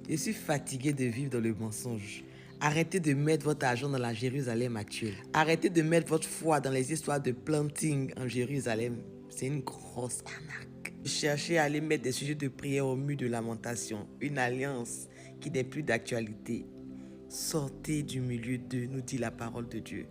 Je suis fatigué de vivre dans le mensonge. Arrêtez de mettre votre argent dans la Jérusalem actuelle. Arrêtez de mettre votre foi dans les histoires de planting en Jérusalem. C'est une grosse arnaque. Cherchez à aller mettre des sujets de prière au mur de lamentation. Une alliance qui n'est plus d'actualité. Sortez du milieu d'eux, nous dit la parole de Dieu.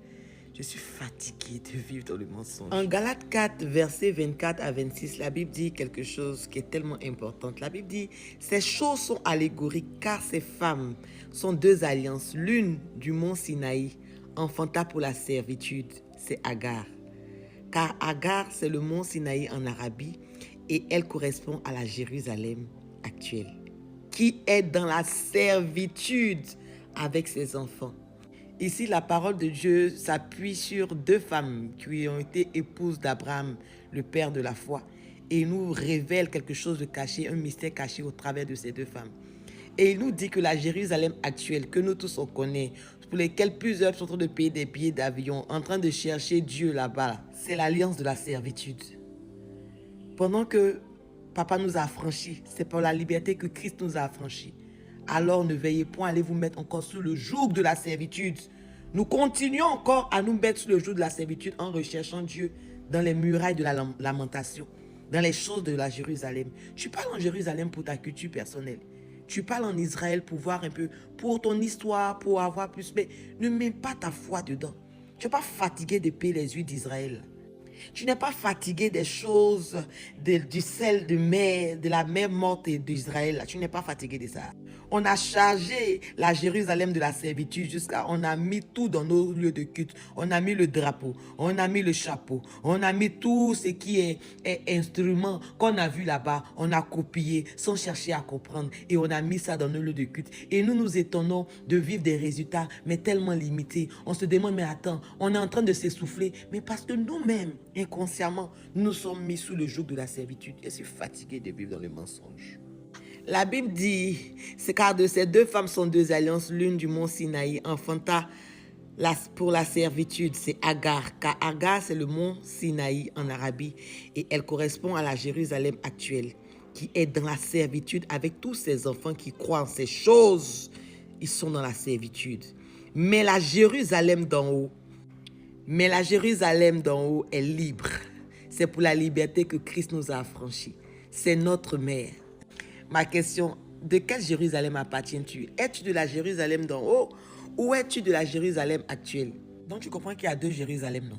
Je suis fatigué de vivre dans le mensonge. En Galates 4, versets 24 à 26, la Bible dit quelque chose qui est tellement important. La Bible dit, ces choses sont allégoriques car ces femmes sont deux alliances. L'une du mont Sinaï enfanta pour la servitude, c'est Agar. Car Agar, c'est le mont Sinaï en Arabie et elle correspond à la Jérusalem actuelle, qui est dans la servitude avec ses enfants. Ici, la parole de Dieu s'appuie sur deux femmes qui ont été épouses d'Abraham, le père de la foi, et il nous révèle quelque chose de caché, un mystère caché au travers de ces deux femmes. Et il nous dit que la Jérusalem actuelle, que nous tous on connaît, pour lesquelles plusieurs sont en train de payer des billets d'avion, en train de chercher Dieu là-bas, c'est l'alliance de la servitude. Pendant que Papa nous a affranchis, c'est pour la liberté que Christ nous a affranchis. Alors ne veillez point à aller vous mettre encore sous le joug de la servitude. Nous continuons encore à nous mettre sous le joug de la servitude en recherchant Dieu dans les murailles de la lamentation, dans les choses de la Jérusalem. Tu parles en Jérusalem pour ta culture personnelle. Tu parles en Israël pour voir un peu, pour ton histoire, pour avoir plus. Mais ne mets pas ta foi dedans. Tu n'es pas fatigué de payer les huiles d'Israël. Tu n'es pas fatigué des choses, du sel de mer, de la mer morte d'Israël. Tu n'es pas fatigué de ça. On a chargé la Jérusalem de la servitude jusqu'à... On a mis tout dans nos lieux de culte. On a mis le drapeau, on a mis le chapeau, on a mis tout ce qui est instrument qu'on a vu là-bas. On a copié sans chercher à comprendre et on a mis ça dans nos lieux de culte. Et nous nous étonnons de vivre des résultats, mais tellement limités. On se demande, mais attends, on est en train de s'essouffler. Mais parce que nous-mêmes, inconsciemment, nous sommes mis sous le joug de la servitude. Je suis fatigué de vivre dans le mensonge. La Bible dit, c'est car de ces deux femmes sont deux alliances, l'une du mont Sinaï enfanta pour la servitude, c'est Agar. Car Agar, c'est le mont Sinaï en Arabie et elle correspond à la Jérusalem actuelle, qui est dans la servitude avec tous ses enfants qui croient en ces choses. Ils sont dans la servitude. Mais la Jérusalem d'en haut, est libre. C'est pour la liberté que Christ nous a affranchis. C'est notre mère. Ma question, de quelle Jérusalem appartiens-tu? Es-tu de la Jérusalem d'en haut ou es-tu de la Jérusalem actuelle? Donc tu comprends qu'il y a deux Jérusalem, non?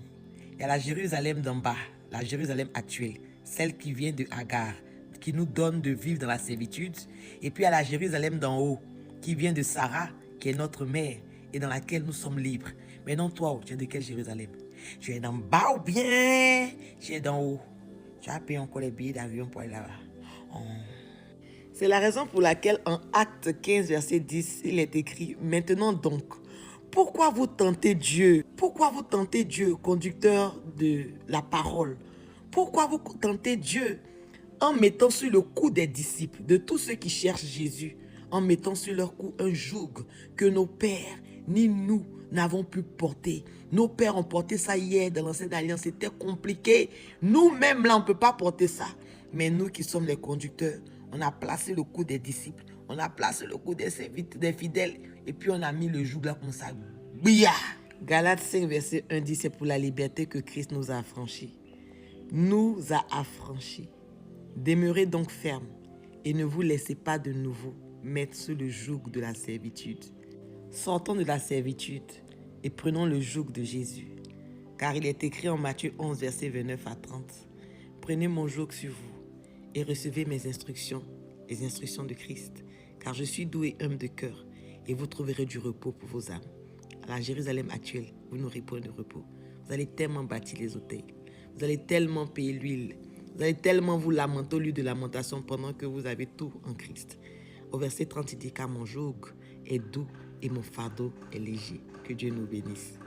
Il y a la Jérusalem d'en bas, la Jérusalem actuelle, celle qui vient de Agar, qui nous donne de vivre dans la servitude. Et puis il y a la Jérusalem d'en haut, qui vient de Sarah, qui est notre mère, et dans laquelle nous sommes libres. Mais non, toi, tu es de quelle Jérusalem? Tu es d'en bas ou bien tu es d'en haut? Tu as payé encore les billets d'avion pour aller là-bas. C'est la raison pour laquelle en Actes 15, verset 10, il est écrit « Maintenant donc, pourquoi vous tentez Dieu? Pourquoi vous tentez Dieu, conducteur de la parole? Pourquoi vous tentez Dieu en mettant sur le cou des disciples, de tous ceux qui cherchent Jésus, en mettant sur leur cou un joug que nos pères, ni nous, n'avons pu porter. Nos pères ont porté ça hier dans l'ancienne alliance, c'était compliqué. Nous-mêmes, là, on ne peut pas porter ça. Mais nous qui sommes les conducteurs, on a placé le cou des disciples, on a placé le cou des fidèles, et puis on a mis le joug là comme ça. Bia! Galates 5, verset 1 dit, c'est pour la liberté que Christ nous a affranchis. Nous a affranchis. Demeurez donc fermes et ne vous laissez pas de nouveau mettre sous le joug de la servitude. Sortons de la servitude et prenons le joug de Jésus. Car il est écrit en Matthieu 11, verset 29 à 30. Prenez mon joug sur vous et recevez mes instructions, les instructions de Christ. Car je suis doux et humble de cœur et vous trouverez du repos pour vos âmes. À la Jérusalem actuelle, vous n'aurez point de repos. Vous allez tellement bâtir les autels. Vous allez tellement payer l'huile. Vous allez tellement vous lamenter au lieu de lamentation pendant que vous avez tout en Christ. Au verset 30, il dit car mon joug est doux et mon fardeau est léger. Que Dieu nous bénisse.